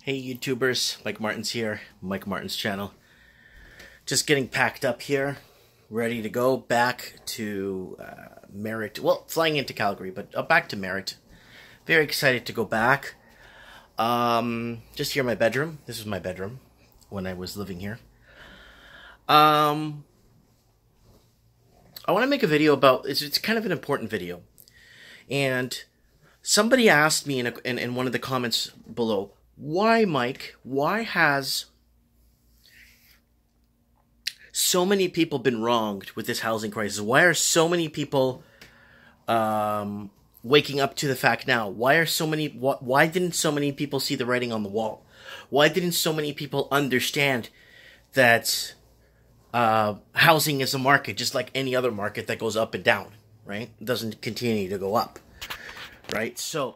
Hey YouTubers, Mike Martin's here, Mike Martin's channel. Just getting packed up here, ready to go back to Merritt. Well, flying into Calgary, but back to Merritt. Very excited to go back. Just here in my bedroom. This was my bedroom when I was living here. I want to make a video about, it's kind of an important video. And somebody asked me in one of the comments below, why, Mike, why has so many people been wronged with this housing crisis? Why are so many people waking up to the fact now? Why didn't so many people see the writing on the wall? Why didn't so many people understand that housing is a market just like any other market that goes up and down, right? It doesn't continue to go up, right? So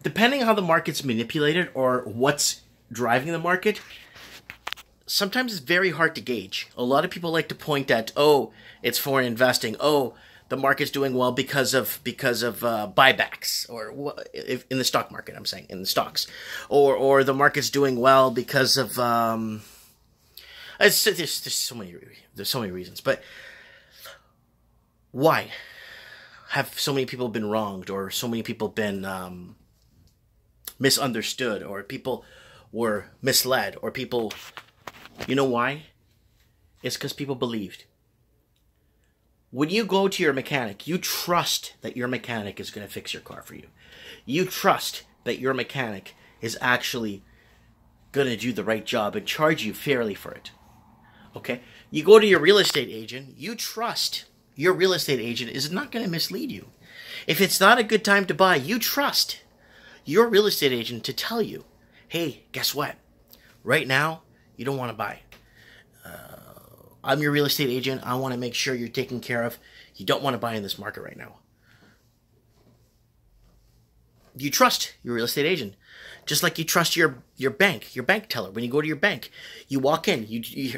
depending on how the market's manipulated or what's driving the market, sometimes it's very hard to gauge. A lot of people like to point at, oh, it's foreign investing. Oh, the market's doing well because of buybacks, or if in the stock market, I'm saying in the stocks, or the market's doing well because of there's so many reasons. But why have so many people been wronged, or so many people been misunderstood, or people were misled, or people, you know why? It's because people believed. When you go to your mechanic, you trust that your mechanic is going to fix your car for you. You trust that your mechanic is actually going to do the right job and charge you fairly for it. Okay? You go to your real estate agent, you trust your real estate agent is not going to mislead you. If it's not a good time to buy, you trust your real estate agent to tell you, hey, guess what? Right now, you don't want to buy. I'm your real estate agent. I want to make sure you're taken care of. You don't want to buy in this market right now. You trust your real estate agent. Just like you trust your bank teller. When you go to your bank, you walk in,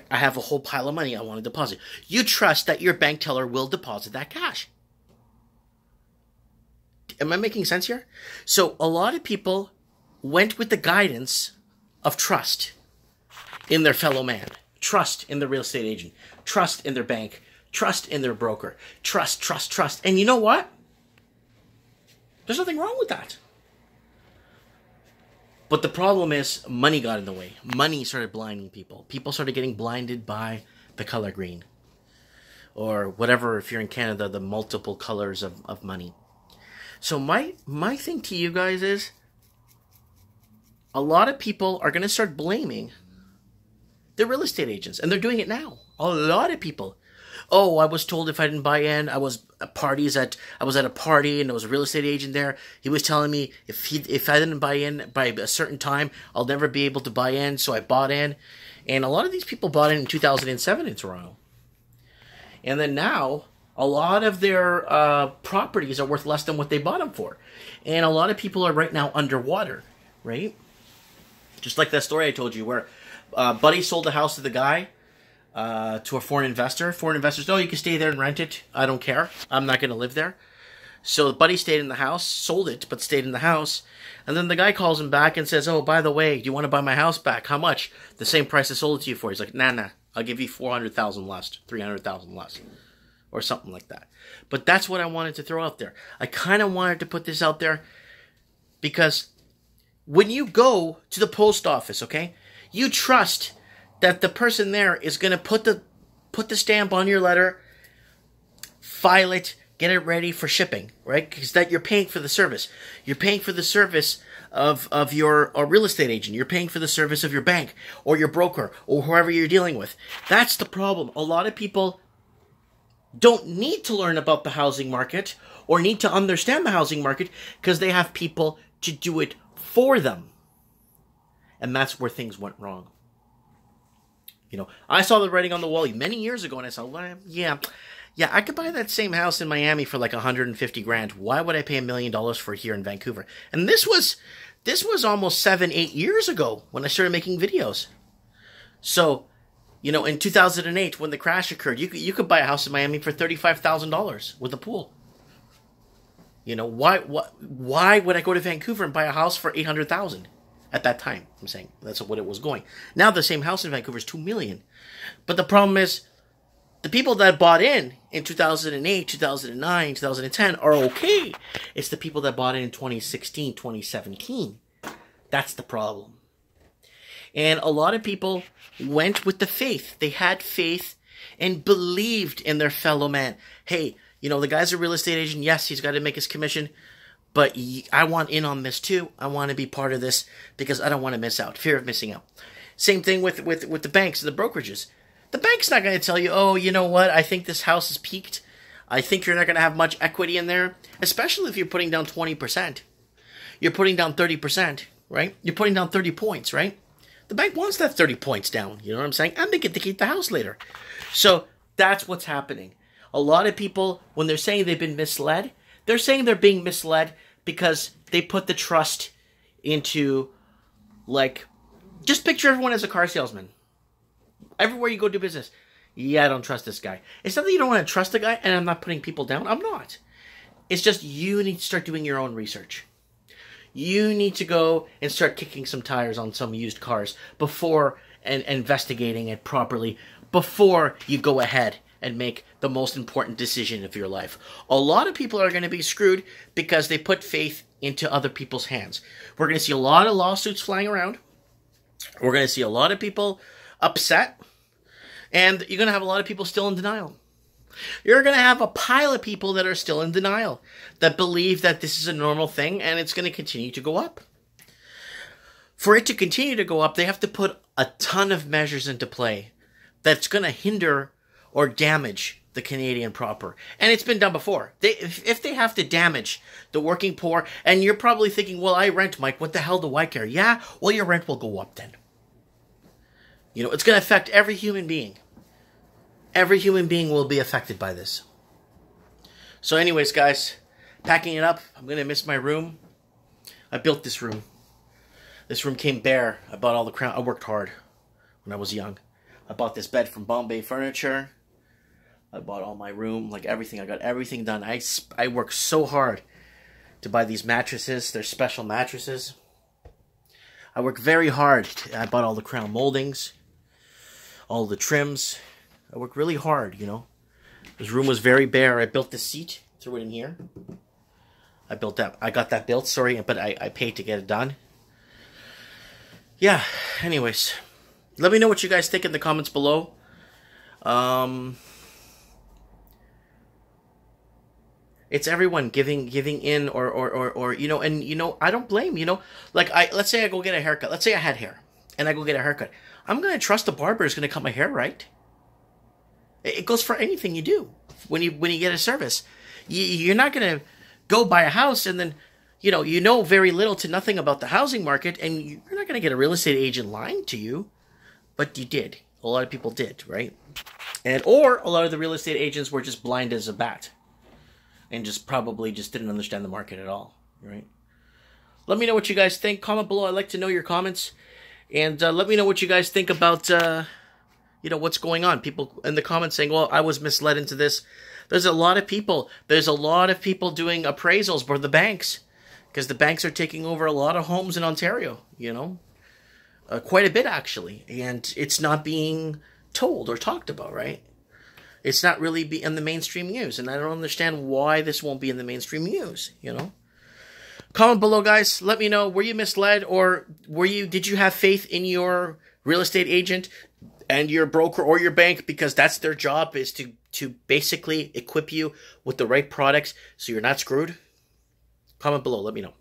I have a whole pile of money I want to deposit. You trust that your bank teller will deposit that cash. Am I making sense here? So a lot of people went with the guidance of trust in their fellow man, trust in the real estate agent, trust in their bank, trust in their broker, trust. And you know what? There's nothing wrong with that. But the problem is money got in the way. Money started blinding people. People started getting blinded by the color green. Or whatever, if you're in Canada, the multiple colors of money. So my thing to you guys is, a lot of people are going to start blaming the real estate agents. And they're doing it now. A lot of people. Oh, I was told if I didn't buy in, I was at a party and there was a real estate agent there. He was telling me if I didn't buy in by a certain time, I'll never be able to buy in. So I bought in. And a lot of these people bought in 2007 in Toronto. And then now, a lot of their properties are worth less than what they bought them for. And a lot of people are right now underwater, right? Just like that story I told you where Buddy sold the house to the guy, to a foreign investor. Foreign investors, no, you can stay there and rent it. I don't care. I'm not going to live there. So Buddy stayed in the house, sold it, but stayed in the house. And then the guy calls him back and says, oh, by the way, do you want to buy my house back? How much? The same price I sold it to you for. He's like, nah, I'll give you $400,000 less, $300,000 less. Or something like that. But that's what I wanted to throw out there. I kind of wanted to put this out there because when you go to the post office, okay, you trust that the person there is going to put the stamp on your letter, file it, get it ready for shipping, right? Because that you're paying for the service. You're paying for the service of your real estate agent. You're paying for the service of your bank or your broker or whoever you're dealing with. That's the problem. A lot of people don't need to learn about the housing market or need to understand the housing market because they have people to do it for them. And that's where things went wrong. You know, I saw the writing on the wall many years ago and I said, well, yeah, I could buy that same house in Miami for like 150 grand. Why would I pay $1 million for it here in Vancouver? And this was almost 7-8 years ago when I started making videos. So, you know, in 2008, when the crash occurred, you could buy a house in Miami for $35,000 with a pool. You know, why would I go to Vancouver and buy a house for $800,000? at that time. I'm saying that's what it was going. Now the same house in Vancouver is $2 million. But the problem is, the people that bought in 2008, 2009, 2010 are okay. It's the people that bought in 2016, 2017. That's the problem. And a lot of people went with the faith. They had faith and believed in their fellow man. Hey, you know, the guy's a real estate agent. Yes, he's got to make his commission. But I want in on this too. I want to be part of this because I don't want to miss out. Fear of missing out. Same thing with the banks and the brokerages. The bank's not going to tell you, oh, you know what? I think this house is peaked. I think you're not going to have much equity in there, especially if you're putting down 20%. You're putting down 30%, right? You're putting down 30 points, right? The bank wants that 30 points down. You know what I'm saying? And they get to keep the house later. So that's what's happening. A lot of people, when they're saying they've been misled, they're saying they're being misled because they put the trust into, like, just picture everyone as a car salesman. Everywhere you go do business. Yeah, I don't trust this guy. It's not that you don't want to trust the guy, and I'm not putting people down. I'm not. It's just you need to start doing your own research. You need to go and start kicking some tires on some used cars before and investigating it properly before you go ahead and make the most important decision of your life. A lot of people are going to be screwed because they put faith into other people's hands. We're going to see a lot of lawsuits flying around. We're going to see a lot of people upset. And you're going to have a lot of people still in denial. You're going to have a pile of people that are still in denial, that believe that this is a normal thing and it's going to continue to go up. For it to continue to go up, they have to put a ton of measures into play that's going to hinder or damage the Canadian proper. And it's been done before. If they have to damage the working poor, and you're probably thinking, well, I rent, Mike, what the hell do I care? Yeah, well, your rent will go up then. You know, it's going to affect every human being. Every human being will be affected by this. So anyways, guys, packing it up. I'm going to miss my room. I built this room. This room came bare. I bought all the crown. I worked hard when I was young. I bought this bed from Bombay Furniture. I bought all my room, like everything. I got everything done. I worked so hard to buy these mattresses. They're special mattresses. I worked very hard. I bought all the crown moldings, all the trims. I worked really hard, you know. This room was very bare. I built the seat, threw it in here. I built that. I got that built, sorry, but I paid to get it done. Yeah, anyways. Let me know what you guys think in the comments below. It's everyone giving in or you know, and you know, I don't blame, you know. Like let's say I go get a haircut. Let's say I had hair and I go get a haircut. I'm going to trust the barber is going to cut my hair right. It goes for anything you do when you get a service. You're not going to go buy a house and then, you know very little to nothing about the housing market, and you're not going to get a real estate agent lying to you, but you did. A lot of people did, right? Or a lot of the real estate agents were just blind as a bat and just probably just didn't understand the market at all, right? Let me know what you guys think. Comment below. I'd like to know your comments. And let me know what you guys think about, you know, what's going on. People in the comments saying, well, I was misled into this. There's a lot of people. There's a lot of people doing appraisals for the banks because the banks are taking over a lot of homes in Ontario, you know. Quite a bit, actually. And it's not being told or talked about, right? It's not really in the mainstream news. And I don't understand why this won't be in the mainstream news, you know. Comment below, guys. Let me know, were you misled, or did you have faith in your real estate agent and your broker or your bank, because that's their job, is to basically equip you with the right products so you're not screwed? Comment below. Let me know.